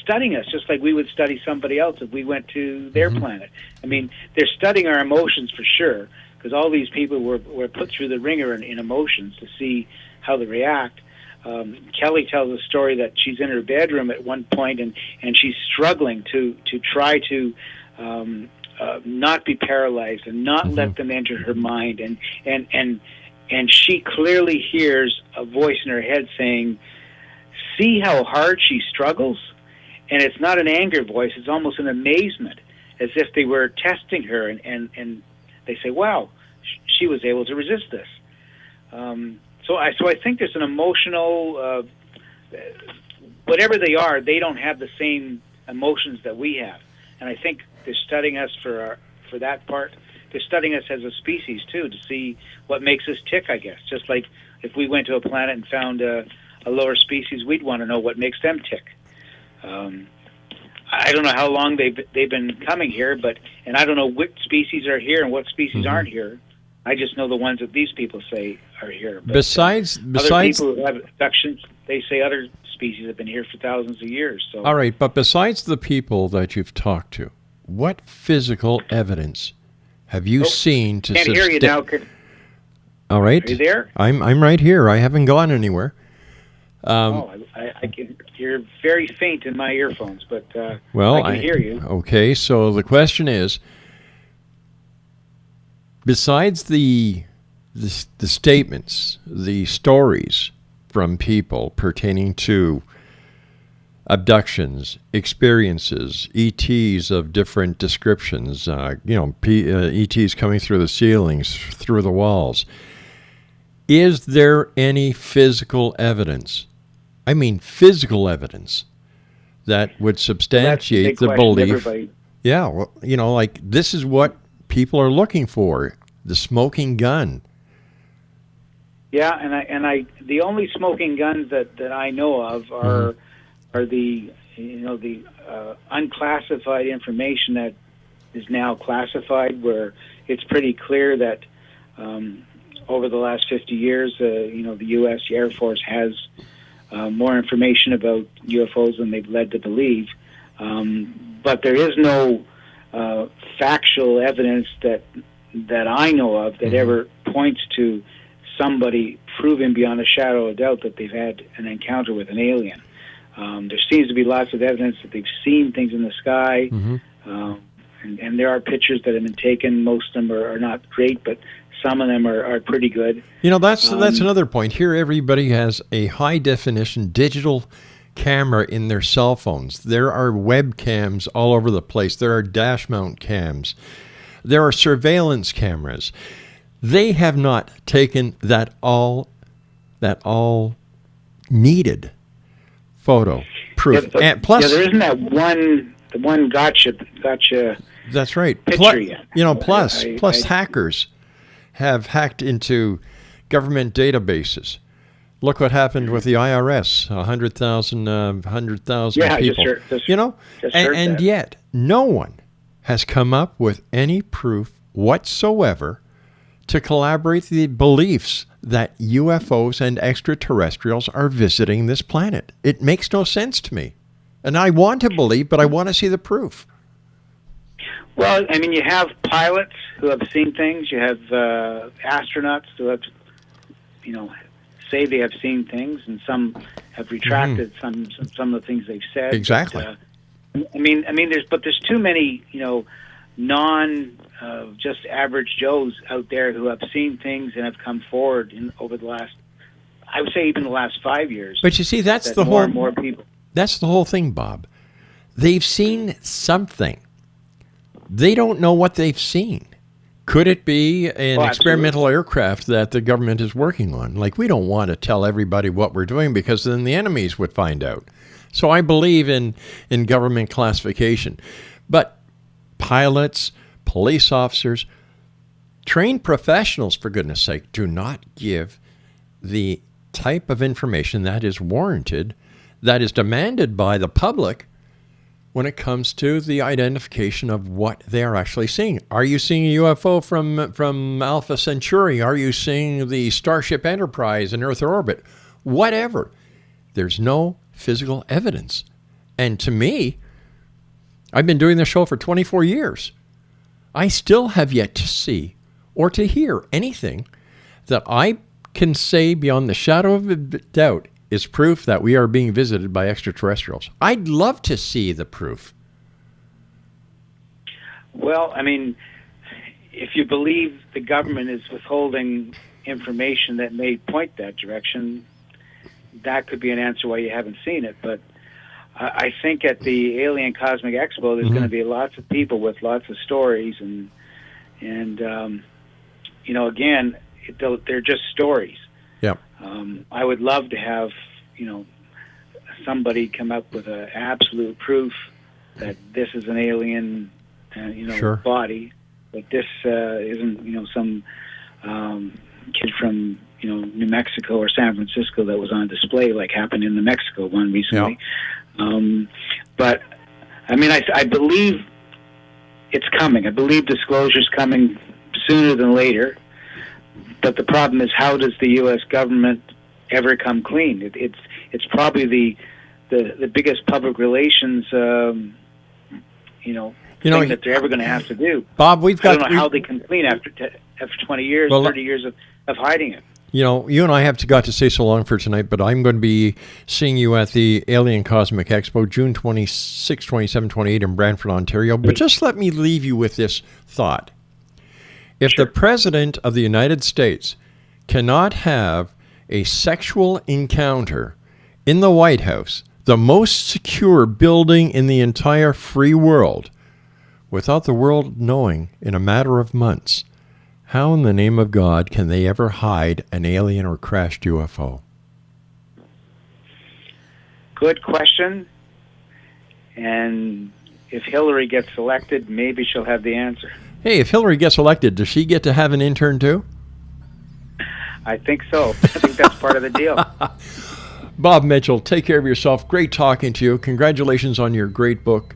Speaker 5: studying us, just like we would study somebody else if we went to their planet. I mean, they're studying our emotions for sure, because all these people were put through the ringer in emotions to see how they react. Kelly tells a story that she's in her bedroom at one point, and she's struggling to try to not be paralyzed and not let them enter her mind, and she clearly hears a voice in her head saying, "See how hard she struggles?" And it's not an anger voice; it's almost an amazement, as if they were testing her, and they say, "Wow, she was able to resist this." So I think there's an emotional, whatever they are, they don't have the same emotions that we have, and I think they're studying us for that part. They're studying us as a species too, to see what makes us tick, I guess. Just like if we went to a planet and found a lower species, we'd want to know what makes them tick. I don't know how long they've been coming here, and I don't know what species are here and what species aren't here. I just know the ones that these people say are here. But,
Speaker 4: besides
Speaker 5: other people who have abductions, they say other species have been here for thousands of years. So.
Speaker 4: All right, but besides the people that you've talked to, what physical evidence have you seen to
Speaker 5: can't hear you now.
Speaker 4: All right.
Speaker 5: Are you there?
Speaker 4: I'm right here. I haven't gone anywhere.
Speaker 5: I can. You're very faint in my earphones, but
Speaker 4: well,
Speaker 5: I can hear you.
Speaker 4: Okay, so the question is, besides the statements, the stories from people pertaining to abductions, experiences, ETs of different descriptions, ETs coming through the ceilings, through the walls, is there any physical evidence? I mean physical evidence that would substantiate the belief.
Speaker 5: Everybody.
Speaker 4: Yeah, well, like this is what people are looking for, the smoking gun.
Speaker 5: Yeah, and the only smoking guns that I know of are the unclassified information that is now classified, where it's pretty clear that over the last 50 years, the U.S. Air Force has more information about UFOs than they've led to believe. But there is no factual evidence that I know of that ever points to somebody proving beyond a shadow of doubt that they've had an encounter with an alien. There seems to be lots of evidence that they've seen things in the sky, and there are pictures that have been taken. Most of them are not great, but some of them are pretty good.
Speaker 4: That's another point. Here, everybody has a high-definition digital camera in their cell phones. There are webcams all over the place. There are dash-mount cams. There are surveillance cameras. They have not taken that all needed photo proof. And plus,
Speaker 5: there isn't that one gotcha.
Speaker 4: That's right.
Speaker 5: Picture yet.
Speaker 4: Plus hackers have hacked into government databases. Look what happened with the IRS, 100,000 people. And yet no one has come up with any proof whatsoever to corroborate the beliefs that UFOs and extraterrestrials are visiting this planet. It makes no sense to me. And I want to believe, but I want to see the proof.
Speaker 5: Well, I mean, you have pilots who have seen things. You have astronauts who have, say they have seen things, and some have retracted some of the things they've said.
Speaker 4: Exactly.
Speaker 5: But there's too many, just average Joes out there who have seen things and have come forward over the last, I would say, even the last 5 years.
Speaker 4: But you see, that's the
Speaker 5: more and more people.
Speaker 4: That's the whole thing, Bob. They've seen something. They don't know what they've seen. Could it be an experimental aircraft that the government is working on? Like, we don't want to tell everybody what we're doing because then the enemies would find out. So I believe in government classification. But pilots, police officers, trained professionals, for goodness sake, do not give the type of information that is warranted, that is demanded by the public when it comes to the identification of what they are actually seeing. Are you seeing a UFO from Alpha Centauri? Are you seeing the Starship Enterprise in Earth orbit? Whatever. There's no physical evidence. And to me, I've been doing this show for 24 years. I still have yet to see or to hear anything that I can say beyond the shadow of a doubt is proof that we are being visited by extraterrestrials. I'd love to see the proof.
Speaker 5: Well, I mean, if you believe the government is withholding information that may point that direction, that could be an answer why you haven't seen it. But I think at the Alien Cosmic Expo, there's going to be lots of people with lots of stories, and again, they're just stories.
Speaker 4: Yeah.
Speaker 5: I would love to have, somebody come up with an absolute proof that this is an alien, body. That this isn't, some kid from, New Mexico or San Francisco that was on display, like happened in the Mexico one recently. Yeah. But I mean, I believe it's coming. I believe disclosure's coming sooner than later. But the problem is, how does the U.S. government ever come clean? It's probably the biggest public relations thing that they're ever going to have to do.
Speaker 4: Bob, I
Speaker 5: don't know how they can clean after 20 years, 30 years of hiding it.
Speaker 4: You and I have got to say so long for tonight, but I'm going to be seeing you at the Alien Cosmic Expo, June 26, 27, 28 in Brantford, Ontario. But just let me leave you with this thought. If the President of the United States cannot have a sexual encounter in the White House, the most secure building in the entire free world, without the world knowing in a matter of months, how in the name of God can they ever hide an alien or crashed UFO?
Speaker 5: Good question. And if Hillary gets elected, maybe she'll have the answer.
Speaker 4: Hey, if Hillary gets elected, does she get to have an intern too?
Speaker 5: I think so. I think that's part of the deal.
Speaker 4: Bob Mitchell, take care of yourself. Great talking to you. Congratulations on your great book,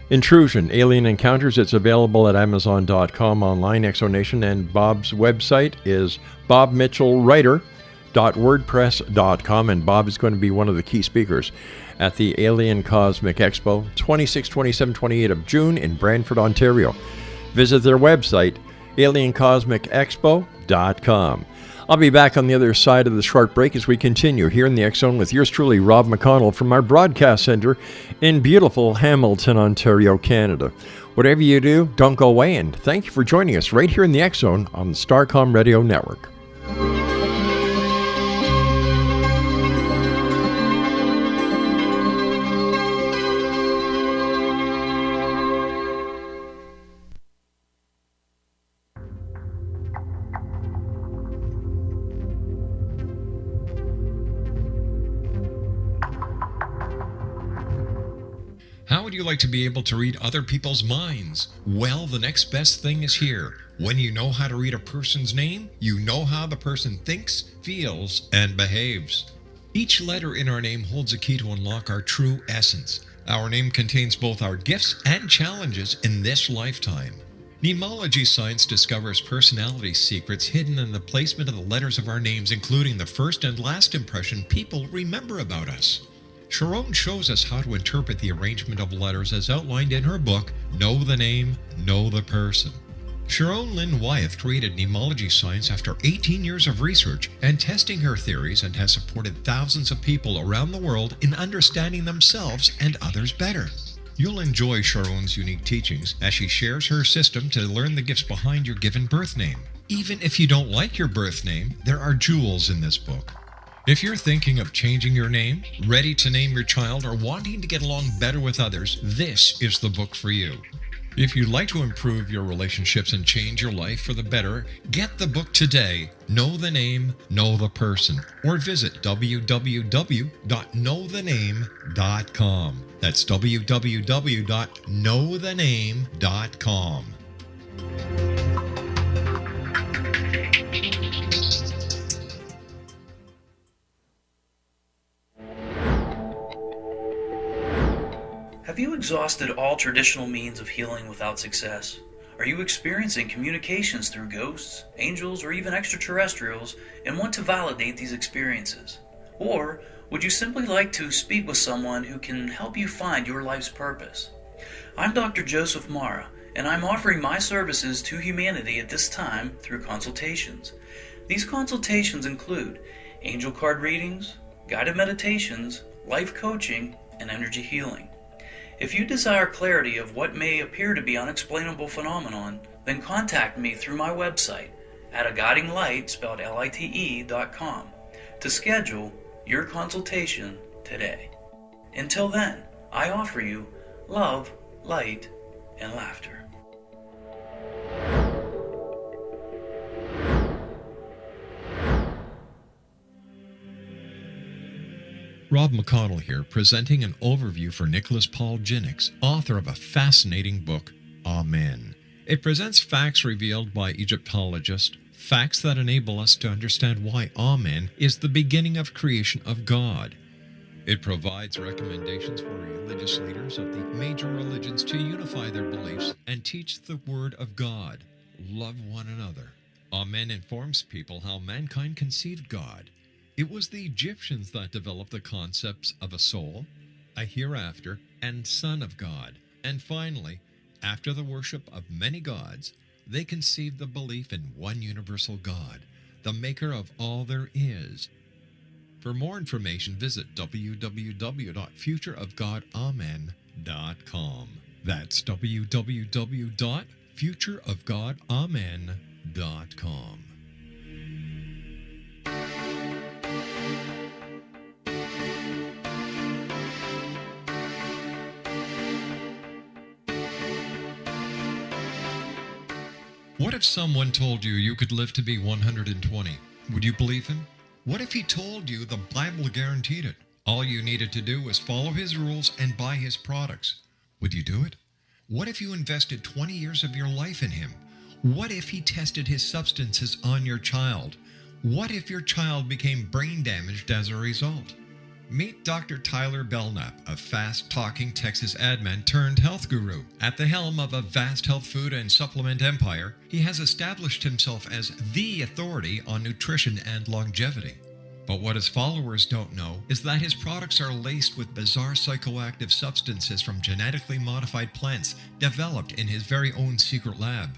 Speaker 4: Intrusion, Alien Encounters. It's available at Amazon.com online, Exonation, and Bob's website is bobmitchellwriter.wordpress.com, and Bob is going to be one of the key speakers at the Alien Cosmic Expo, 26, 27, 28 of June in Brantford, Ontario. Visit their website, aliencosmicexpo.com. I'll be back on the other side of the short break as we continue here in the X Zone with yours truly, Rob McConnell, from our broadcast center in beautiful Hamilton, Ontario, Canada. Whatever you do, don't go away, and thank you for joining us right here in the X Zone on the Starcom Radio Network.
Speaker 11: How would you like to be able to read other people's minds? Well, the next best thing is here. When you know how to read a person's name, you know how the person thinks, feels, and behaves. Each letter in our name holds a key to unlock our true essence. Our name contains both our gifts and challenges in this lifetime. Mnemology science discovers personality secrets hidden in the placement of the letters of our names, including the first and last impression people remember about us. Sharon shows us how to interpret the arrangement of letters as outlined in her book, Know the Name, Know the Person. Sharon Lynn Wyeth created mnemology science after 18 years of research and testing her theories, and has supported thousands of people around the world in understanding themselves and others better. You'll enjoy Sharon's unique teachings as she shares her system to learn the gifts behind your given birth name. Even if you don't like your birth name, there are jewels in this book. If you're thinking of changing your name, ready to name your child, or wanting to get along better with others, this is the book for you. If you'd like to improve your relationships and change your life for the better, get the book today, Know the Name, Know the Person, or visit www.knowthename.com. That's www.knowthename.com.
Speaker 12: Have you exhausted all traditional means of healing without success? Are you experiencing communications through ghosts, angels, or even extraterrestrials and want to validate these experiences? Or would you simply like to speak with someone who can help you find your life's purpose? I'm Dr. Joseph Mara, and I'm offering my services to humanity at this time through consultations. These consultations include angel card readings, guided meditations, life coaching, and energy healing. If you desire clarity of what may appear to be unexplainable phenomenon, then contact me through my website at aguidinglight, spelled LITE.com, to schedule your consultation today. Until then, I offer you love, light, and laughter.
Speaker 11: Rob McConnell here, presenting an overview for Nicholas Paul Jennings, author of a fascinating book, Amen. It presents facts revealed by Egyptologists, facts that enable us to understand why Amen is the beginning of creation of God. It provides recommendations for religious leaders of the major religions to unify their beliefs and teach the Word of God. Love one another. Amen informs people how mankind conceived God. It was the Egyptians that developed the concepts of a soul, a hereafter, and Son of God. And finally, after the worship of many gods, they conceived the belief in one universal God, the maker of all there is. For more information, visit www.futureofgodamen.com. That's www.futureofgodamen.com. What if someone told you you could live to be 120? Would you believe him? What if he told you the Bible guaranteed it? All you needed to do was follow his rules and buy his products. Would you do it? What if you invested 20 years of your life in him? What if he tested his substances on your child? What if your child became brain damaged as a result? Meet Dr. Tyler Belknap, a fast-talking Texas admin turned health guru. At the helm of a vast health food and supplement empire, he has established himself as the authority on nutrition and longevity. But what his followers don't know is that his products are laced with bizarre psychoactive substances from genetically modified plants developed in his very own secret lab.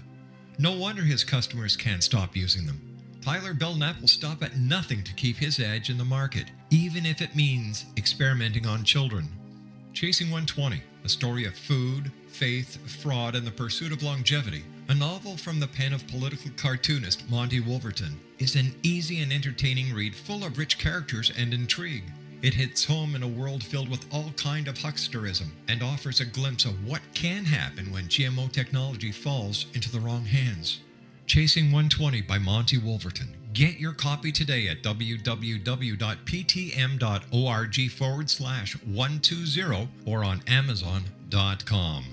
Speaker 11: No wonder his customers can't stop using them. Tyler Belknap will stop at nothing to keep his edge in the market, even if it means experimenting on children. Chasing 120, a story of food, faith, fraud, and the pursuit of longevity, a novel from the pen of political cartoonist Monty Wolverton, is an easy and entertaining read full of rich characters and intrigue. It hits home in a world filled with all kind of hucksterism and offers a glimpse of what can happen when GMO technology falls into the wrong hands. Chasing 120 by Monty Wolverton. Get your copy today at www.ptm.org/120 or on Amazon.com.